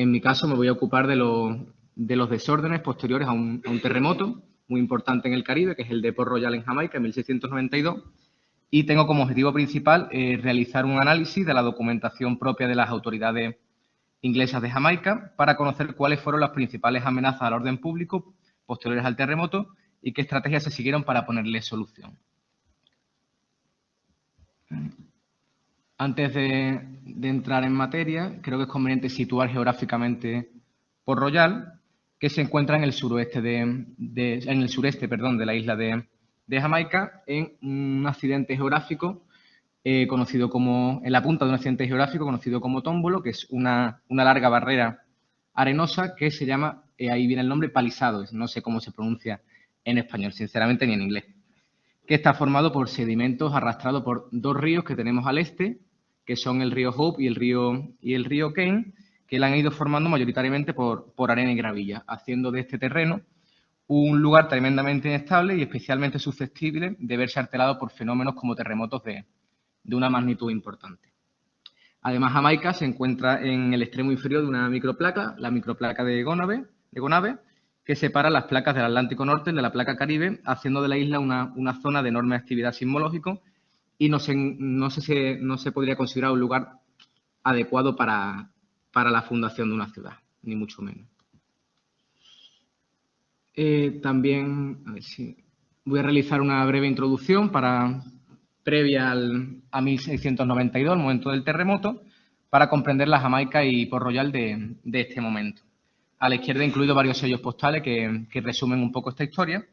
En mi caso me voy a ocupar de los desórdenes posteriores a un terremoto muy importante en el Caribe, que es el de Port Royal en Jamaica en 1692, y tengo como objetivo principal realizar un análisis de la documentación propia de las autoridades inglesas de Jamaica para conocer cuáles fueron las principales amenazas al orden público posteriores al terremoto y qué estrategias se siguieron para ponerle solución. Antes de entrar en materia, creo que es conveniente situar geográficamente Port Royal, que se encuentra en el sureste de la isla de Jamaica, en un accidente geográfico conocido como, en la punta de un accidente geográfico conocido como tómbolo, que es una larga barrera arenosa que se llama, ahí viene el nombre, Palisados, no sé cómo se pronuncia en español, sinceramente, ni en inglés, que está formado por sedimentos arrastrados por dos ríos que tenemos al este, que son el río Hope y el río Kane, que la han ido formando mayoritariamente por arena y gravilla, haciendo de este terreno un lugar tremendamente inestable y especialmente susceptible de verse alterado por fenómenos como terremotos de una magnitud importante. Además, Jamaica se encuentra en el extremo inferior de una microplaca, la microplaca de Gonave, que separa las placas del Atlántico Norte de la placa Caribe, haciendo de la isla una zona de enorme actividad sismológica y no se podría considerar un lugar adecuado para la fundación de una ciudad, ni mucho menos. También, a ver si voy a realizar una breve introducción previa a 1692, el momento del terremoto, para comprender la Jamaica y Port Royal de este momento. A la izquierda he incluido varios sellos postales que resumen un poco esta historia,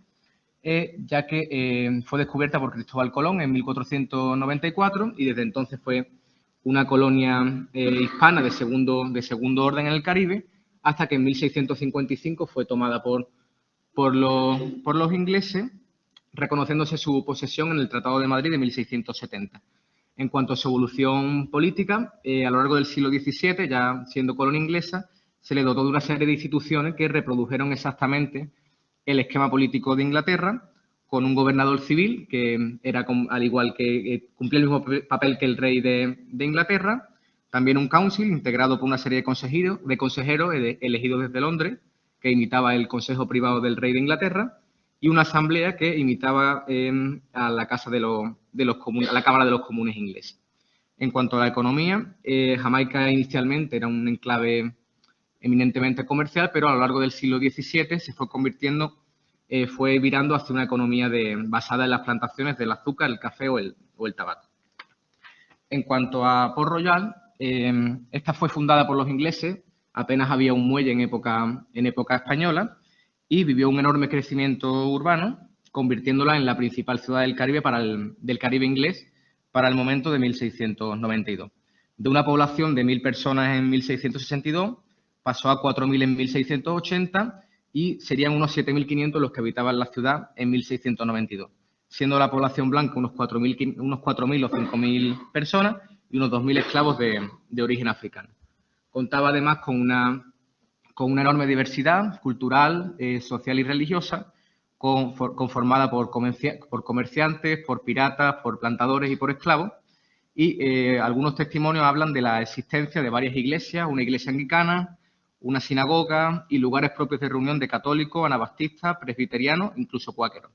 ya que fue descubierta por Cristóbal Colón en 1494 y desde entonces fue una colonia hispana de segundo orden en el Caribe, hasta que en 1655 fue tomada por los ingleses, reconociéndose su posesión en el Tratado de Madrid de 1670. En cuanto a su evolución política, a lo largo del siglo XVII, ya siendo colonia inglesa, se le dotó de una serie de instituciones que reprodujeron exactamente el esquema político de Inglaterra, con un gobernador civil que era, al igual que cumplía el mismo papel que el rey de Inglaterra, también un council integrado por una serie de consejeros elegidos desde Londres, que imitaba el Consejo Privado del Rey de Inglaterra, y una asamblea que imitaba a la Casa de los Comunes, a la Cámara de los Comunes inglesa. En cuanto a la economía, Jamaica inicialmente era un enclave eminentemente comercial, pero a lo largo del siglo XVII se fue virando hacia una economía basada en las plantaciones del azúcar, el café o el tabaco. En cuanto a Port Royal, esta fue fundada por los ingleses, apenas había un muelle en época española y vivió un enorme crecimiento urbano, convirtiéndola en la principal ciudad del Caribe del Caribe inglés para el momento de 1692. De una población de 1.000 personas en 1662, pasó a 4.000 en 1680 y serían unos 7.500 los que habitaban la ciudad en 1692, siendo la población blanca unos 4.000 o 5.000 personas y unos 2.000 esclavos de origen africano. Contaba además con una enorme diversidad cultural, social y religiosa, conformada por comerciantes, por piratas, por plantadores y por esclavos. Y algunos testimonios hablan de la existencia de varias iglesias, una iglesia anglicana, una sinagoga y lugares propios de reunión de católicos, anabaptistas, presbiterianos, incluso cuáqueros.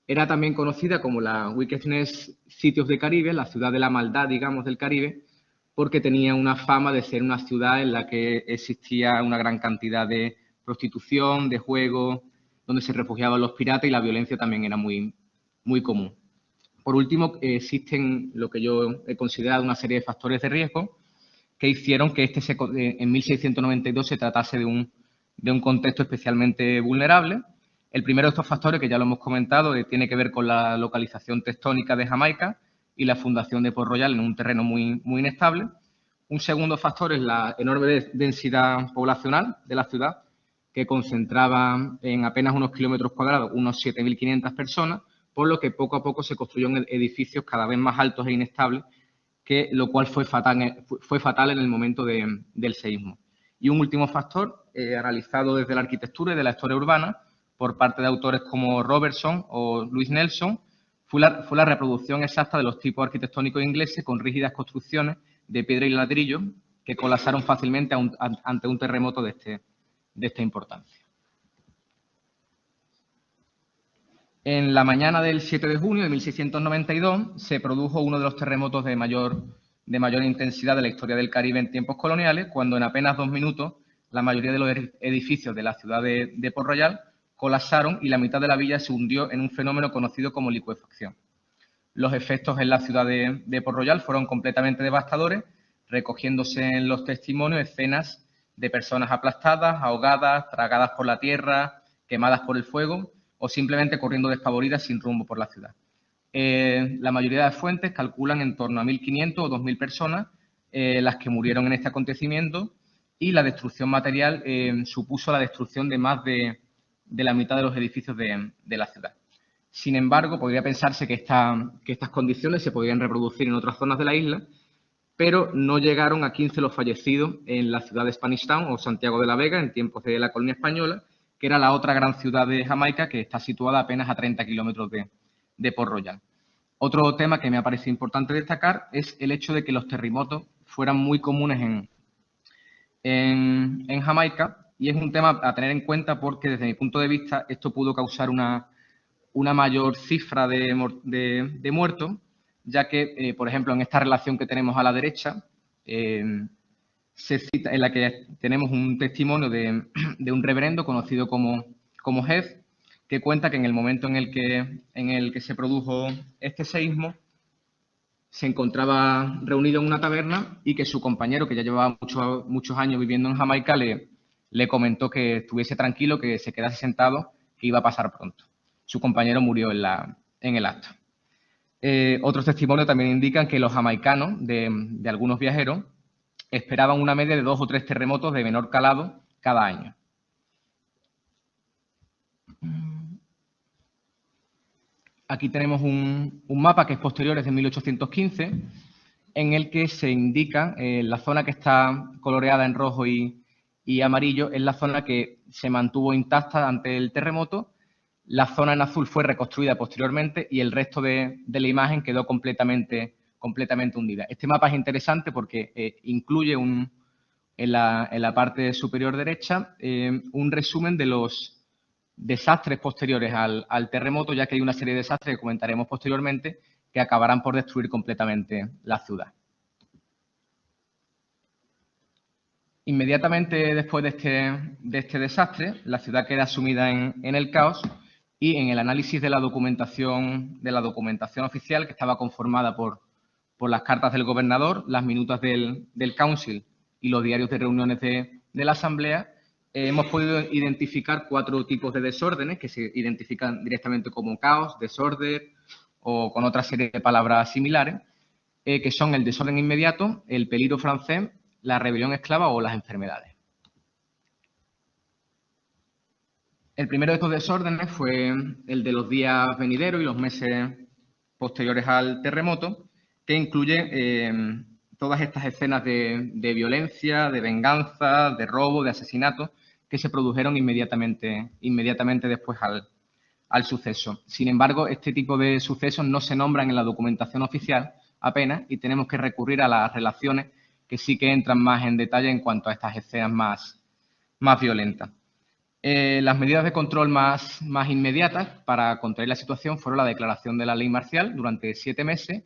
Era también conocida como la Wickedness City of the Caribe, la ciudad de la maldad, digamos, del Caribe, porque tenía una fama de ser una ciudad en la que existía una gran cantidad de prostitución, de juegos, donde se refugiaban los piratas y la violencia también era muy, muy común. Por último, existen lo que yo he considerado una serie de factores de riesgo que hicieron que en 1692 se tratase de un contexto especialmente vulnerable. El primero de estos factores, que ya lo hemos comentado, tiene que ver con la localización tectónica de Jamaica y la fundación de Port Royal en un terreno muy, muy inestable. Un segundo factor es la enorme densidad poblacional de la ciudad, que concentraba en apenas unos kilómetros cuadrados unos 7.500 personas, por lo que poco a poco se construyeron edificios cada vez más altos e inestables, lo cual fue fatal en el momento del seísmo. Y un último factor, analizado desde la arquitectura y de la historia urbana, por parte de autores como Robertson o Louis Nelson, fue la reproducción exacta de los tipos arquitectónicos ingleses con rígidas construcciones de piedra y ladrillo que colapsaron fácilmente ante un terremoto de esta importancia. En la mañana del 7 de junio de 1692 se produjo uno de los terremotos de mayor intensidad de la historia del Caribe en tiempos coloniales, cuando en apenas 2 minutos la mayoría de los edificios de la ciudad de Port Royal colapsaron y la mitad de la villa se hundió en un fenómeno conocido como licuefacción. Los efectos en la ciudad de Port Royal fueron completamente devastadores, recogiéndose en los testimonios escenas de personas aplastadas, ahogadas, tragadas por la tierra, quemadas por el fuego o simplemente corriendo despavoridas sin rumbo por la ciudad. La mayoría de fuentes calculan en torno a 1.500 o 2.000 personas las que murieron en este acontecimiento, y la destrucción material supuso la destrucción de más de la mitad de los edificios de la ciudad. Sin embargo, podría pensarse que estas condiciones se podrían reproducir en otras zonas de la isla, pero no llegaron a 15 los fallecidos en la ciudad de Spanish Town o Santiago de la Vega en tiempos de la colonia española, que era la otra gran ciudad de Jamaica, que está situada apenas a 30 kilómetros de Port Royal. Otro tema que me ha parecido importante destacar es el hecho de que los terremotos fueran muy comunes en Jamaica, y es un tema a tener en cuenta porque, desde mi punto de vista, esto pudo causar una mayor cifra de muertos, ya que, por ejemplo, en esta relación que tenemos a la derecha, se cita, en la que tenemos un testimonio de un reverendo conocido como Heath, que cuenta que en el momento en el que se produjo este seísmo, se encontraba reunido en una taberna y que su compañero, que ya llevaba muchos años viviendo en Jamaica, le comentó que estuviese tranquilo, que se quedase sentado, que iba a pasar pronto. Su compañero murió en el acto. Otros testimonios también indican que los jamaicanos de algunos viajeros esperaban una media de 2 o 3 terremotos de menor calado cada año. Aquí tenemos un mapa que es posterior, es de 1815, en el que se indica la zona que está coloreada en rojo y amarillo, es la zona que se mantuvo intacta ante el terremoto. La zona en azul fue reconstruida posteriormente y el resto de la imagen quedó completamente hundida. Este mapa es interesante porque incluye en la parte superior derecha un resumen de los desastres posteriores al terremoto, ya que hay una serie de desastres que comentaremos posteriormente que acabarán por destruir completamente la ciudad. Inmediatamente después de este desastre, la ciudad queda sumida en el caos, y en el análisis de la documentación oficial, que estaba conformada por las cartas del gobernador, las minutas del council y los diarios de reuniones de la asamblea, hemos podido identificar 4 tipos de desórdenes que se identifican directamente como caos, desorden o con otra serie de palabras similares, que son el desorden inmediato, el peligro francés, la rebelión esclava o las enfermedades. El primero de estos desórdenes fue el de los días venideros y los meses posteriores al terremoto, que incluye todas estas escenas de violencia, de venganza, de robo, de asesinato, que se produjeron inmediatamente después al suceso. Sin embargo, este tipo de sucesos no se nombran en la documentación oficial apenas, y tenemos que recurrir a las relaciones que sí que entran más en detalle en cuanto a estas escenas más violentas. Las medidas de control más inmediatas para contener la situación fueron la declaración de la ley marcial durante 7 meses,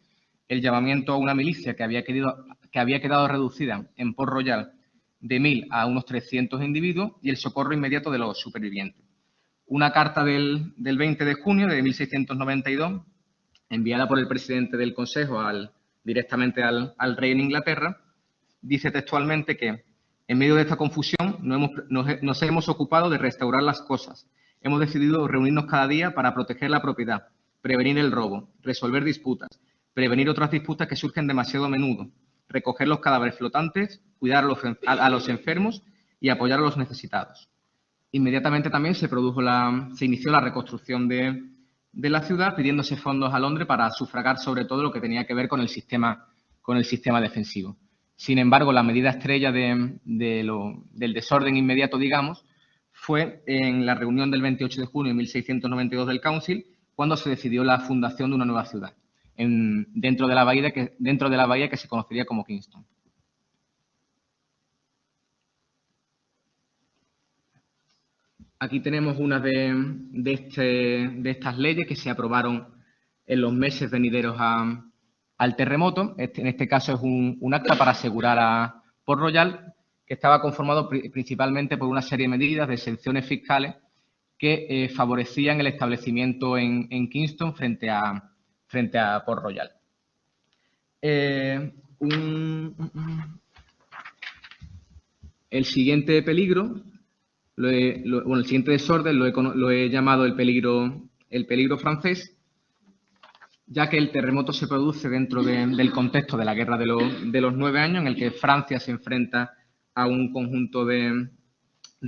el llamamiento a una milicia que había quedado reducida en Port Royal de 1.000 a unos 300 individuos, y el socorro inmediato de los supervivientes. Una carta del 20 de junio de 1692, enviada por el presidente del Consejo directamente al rey en Inglaterra, dice textualmente que en medio de esta confusión nos hemos ocupado de restaurar las cosas. Hemos decidido reunirnos cada día para proteger la propiedad, prevenir el robo, resolver disputas, prevenir otras disputas que surgen demasiado a menudo, recoger los cadáveres flotantes, cuidar a los enfermos y apoyar a los necesitados. Inmediatamente también se inició la reconstrucción de la ciudad, pidiéndose fondos a Londres para sufragar sobre todo lo que tenía que ver con el sistema defensivo. Sin embargo, la medida estrella del desorden inmediato, digamos, fue en la reunión del 28 de junio de 1692 del Council, cuando se decidió la fundación de una nueva ciudad, dentro de la bahía que se conocería como Kingston. Aquí tenemos una de estas leyes que se aprobaron en los meses venideros al terremoto. En este caso es un acta para asegurar a Port Royal, que estaba conformado principalmente por una serie de medidas de exenciones fiscales que favorecían el establecimiento en Kingston frente a Port Royal. El siguiente peligro, el siguiente desorden lo he llamado el peligro francés, ya que el terremoto se produce dentro del contexto de la Guerra de los 9 años, en el que Francia se enfrenta a un conjunto de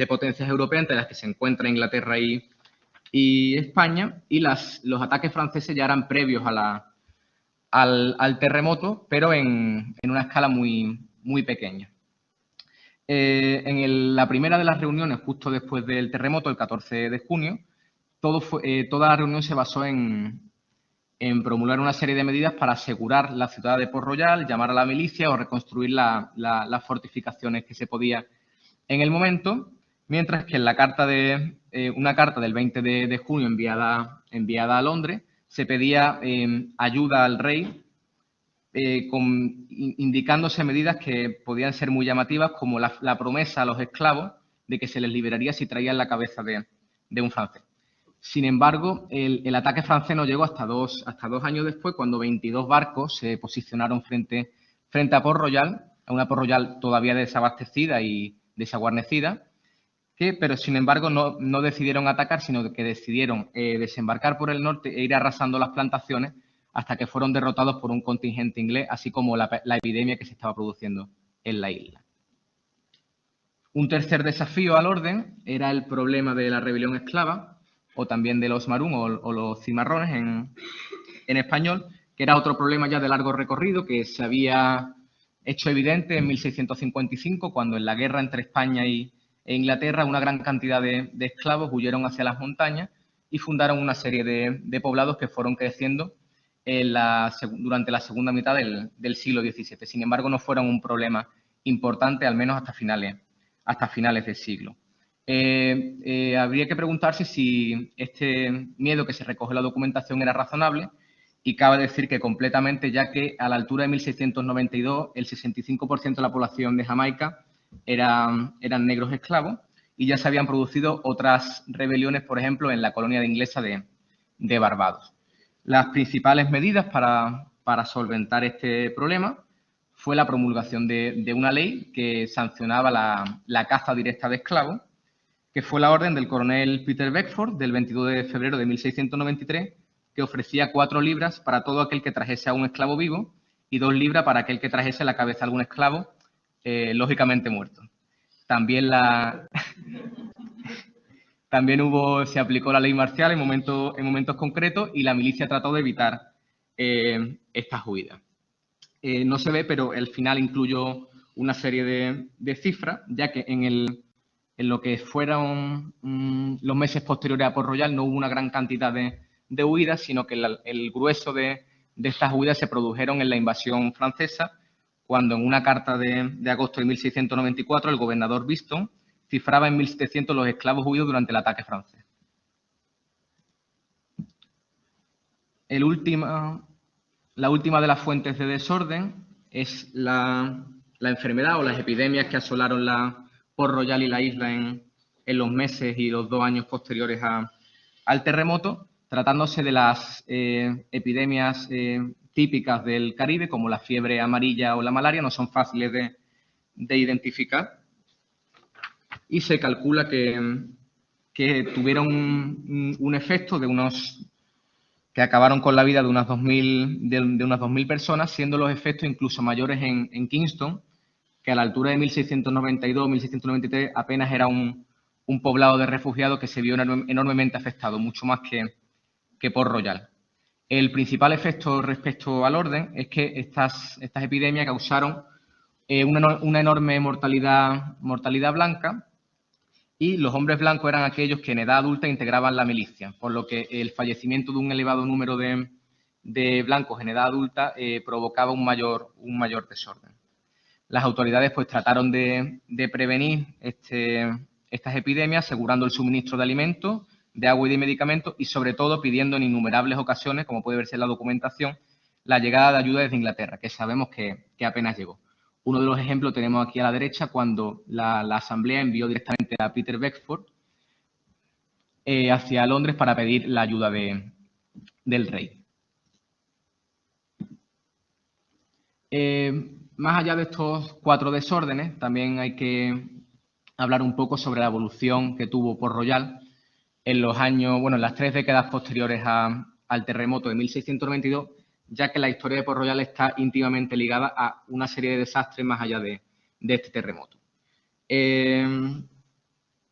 potencias europeas, entre las que se encuentran Inglaterra y España, y los ataques franceses ya eran previos al terremoto, pero en una escala muy pequeña. La primera de las reuniones, justo después del terremoto, el 14 de junio, toda la reunión se basó en promulgar una serie de medidas para asegurar la ciudad de Port Royal, llamar a la milicia o reconstruir las fortificaciones que se podía en el momento, mientras que en una carta del 20 de junio enviada a Londres se pedía ayuda al rey, indicándose medidas que podían ser muy llamativas, como la promesa a los esclavos de que se les liberaría si traían la cabeza de un francés. Sin embargo, el ataque francés no llegó hasta dos años después, cuando 22 barcos se posicionaron frente a Port Royal, a una Port Royal todavía desabastecida y desguarnecida, pero sin embargo no decidieron atacar, sino que decidieron desembarcar por el norte e ir arrasando las plantaciones hasta que fueron derrotados por un contingente inglés, así como la epidemia que se estaba produciendo en la isla. Un tercer desafío al orden era el problema de la rebelión esclava, o también de los marún o los cimarrones en español, que era otro problema ya de largo recorrido que se había hecho evidente en 1655, cuando en la guerra entre España e Inglaterra una gran cantidad de esclavos huyeron hacia las montañas y fundaron una serie de poblados que fueron creciendo durante la segunda mitad del siglo XVII. Sin embargo, no fueron un problema importante, al menos hasta finales del siglo. Habría que preguntarse si este miedo que se recoge en la documentación era razonable, y cabe decir que completamente, ya que a la altura de 1692 el 65% de la población de Jamaica eran negros esclavos y ya se habían producido otras rebeliones, por ejemplo, en la colonia inglesa de Barbados. Las principales medidas para solventar este problema fue la promulgación de una ley que sancionaba la caza directa de esclavos, que fue la orden del coronel Peter Beckford del 22 de febrero de 1693, que ofrecía 4 libras para todo aquel que trajese a un esclavo vivo y 2 libras para aquel que trajese la cabeza de algún esclavo, lógicamente muerto. También se aplicó la ley marcial en momentos concretos, y la milicia trató de evitar estas huidas. No se ve, pero el final incluyó una serie de cifras, ya que en lo que fueron los meses posteriores a Port Royal no hubo una gran cantidad de huidas, sino que el grueso de estas huidas se produjeron en la invasión francesa, cuando en una carta de agosto de 1694 el gobernador Beeston cifraba en 1.700 los esclavos huidos durante el ataque francés. La última de las fuentes de desorden es la enfermedad o las epidemias que asolaron Port Royal y la isla en los meses y los 2 años posteriores al terremoto, tratándose de las epidemias típicas del Caribe, como la fiebre amarilla o la malaria. No son fáciles de identificar, y se calcula que tuvieron un efecto que acabaron con la vida de unas 2.000 personas, siendo los efectos incluso mayores en Kingston, que a la altura de 1692-1693 apenas era un poblado de refugiados que se vio enormemente afectado, mucho más que Port Royal. El principal efecto respecto al orden es que estas epidemias causaron una enorme mortalidad blanca, y los hombres blancos eran aquellos que en edad adulta integraban la milicia, por lo que el fallecimiento de un elevado número de blancos en edad adulta provocaba un mayor desorden. Las autoridades pues trataron de prevenir estas epidemias, asegurando el suministro de alimentos, de agua y de medicamentos y, sobre todo, pidiendo en innumerables ocasiones, como puede verse en la documentación, la llegada de ayuda desde Inglaterra, que sabemos que apenas llegó. Uno de los ejemplos tenemos aquí a la derecha, cuando la Asamblea envió directamente a Peter Beckford hacia Londres para pedir la ayuda del rey. Más allá de estos 4 desórdenes, también hay que hablar un poco sobre la evolución que tuvo Port Royal en los años, en las 3 décadas posteriores al terremoto de 1692, ya que la historia de Port Royal está íntimamente ligada a una serie de desastres más allá de este terremoto. En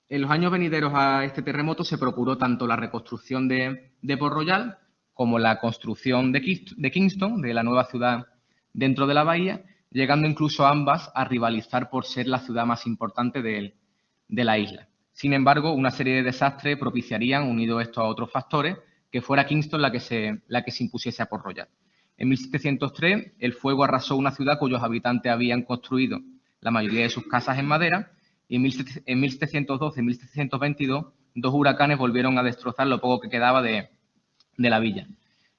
los años venideros a este terremoto se procuró tanto la reconstrucción de Port Royal como la construcción de Kingston, de la nueva ciudad dentro de la bahía, llegando incluso ambas a rivalizar por ser la ciudad más importante de la isla. Sin embargo, una serie de desastres propiciarían, unido esto a otros factores, que fuera Kingston la que se impusiese a Port Royal. En 1703, el fuego arrasó una ciudad cuyos habitantes habían construido la mayoría de sus casas en madera, y en 1712 y 1722, 2 huracanes volvieron a destrozar lo poco que quedaba de la villa,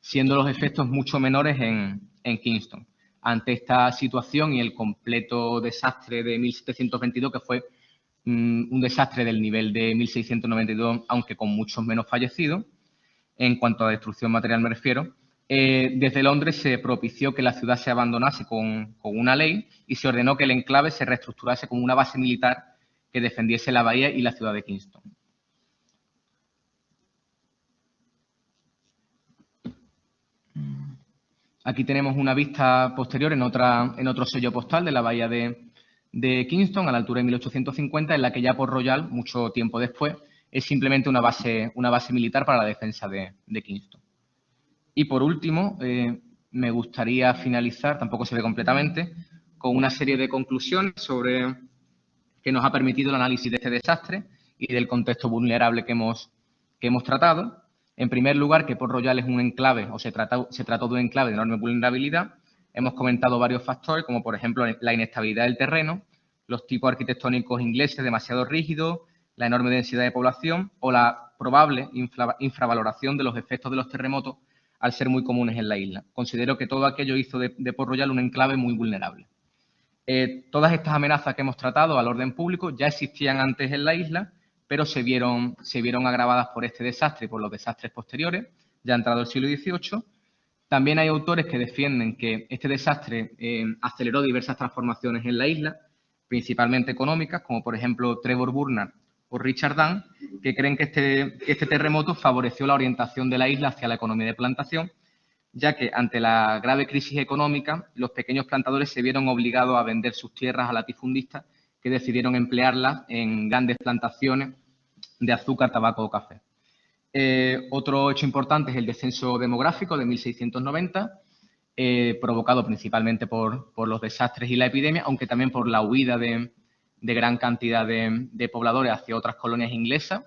siendo los efectos mucho menores en Kingston. Ante esta situación y el completo desastre de 1722, que fue un desastre del nivel de 1692, aunque con muchos menos fallecidos, en cuanto a destrucción material me refiero, desde Londres se propició que la ciudad se abandonase con una ley y se ordenó que el enclave se reestructurase como una base militar que defendiese la bahía y la ciudad de Kingston. Aquí tenemos una vista posterior en otro sello postal de la bahía de Kingston, a la altura de 1850, en la que ya Port Royal, mucho tiempo después, es simplemente una base militar para la defensa de Kingston. Y por último, me gustaría finalizar, tampoco se ve completamente, con una serie de conclusiones sobre que nos ha permitido el análisis de este desastre y del contexto vulnerable que hemos tratado. En primer lugar, que Port Royal es un enclave, o se trató de un enclave de enorme vulnerabilidad. Hemos comentado varios factores, como por ejemplo la inestabilidad del terreno, los tipos arquitectónicos ingleses demasiado rígidos, la enorme densidad de población o la probable infravaloración de los efectos de los terremotos al ser muy comunes en la isla. Considero que todo aquello hizo de Port Royal un enclave muy vulnerable. Todas estas amenazas que hemos tratado al orden público ya existían antes en la isla, pero se vieron agravadas por este desastre y por los desastres posteriores, ya entrado el siglo XVIII. También hay autores que defienden que este desastre aceleró diversas transformaciones en la isla, principalmente económicas, como por ejemplo Trevor Burnard o Richard Dunn, que creen que este terremoto favoreció la orientación de la isla hacia la economía de plantación, ya que ante la grave crisis económica, los pequeños plantadores se vieron obligados a vender sus tierras a latifundistas que decidieron emplearlas en grandes plantaciones de azúcar, tabaco o café. Otro hecho importante es el descenso demográfico de 1690, provocado principalmente por los desastres y la epidemia, aunque también por la huida de gran cantidad de pobladores hacia otras colonias inglesas.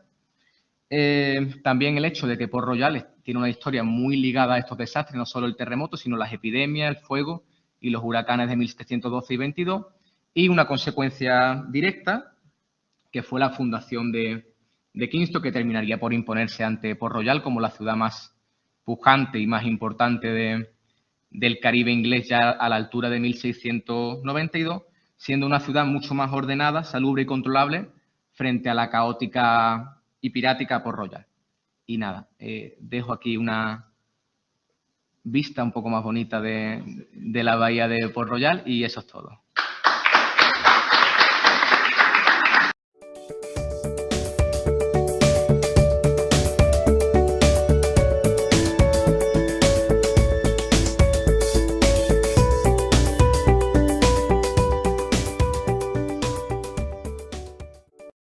También el hecho de que Port Royal tiene una historia muy ligada a estos desastres, no solo el terremoto, sino las epidemias, el fuego y los huracanes de 1712 y 22, y una consecuencia directa, que fue la fundación de Kingston, que terminaría por imponerse ante Port Royal como la ciudad más pujante y más importante del Caribe inglés ya a la altura de 1692, siendo una ciudad mucho más ordenada, salubre y controlable frente a la caótica y pirática Port Royal. Y nada, dejo aquí una vista un poco más bonita de la bahía de Port Royal y eso es todo.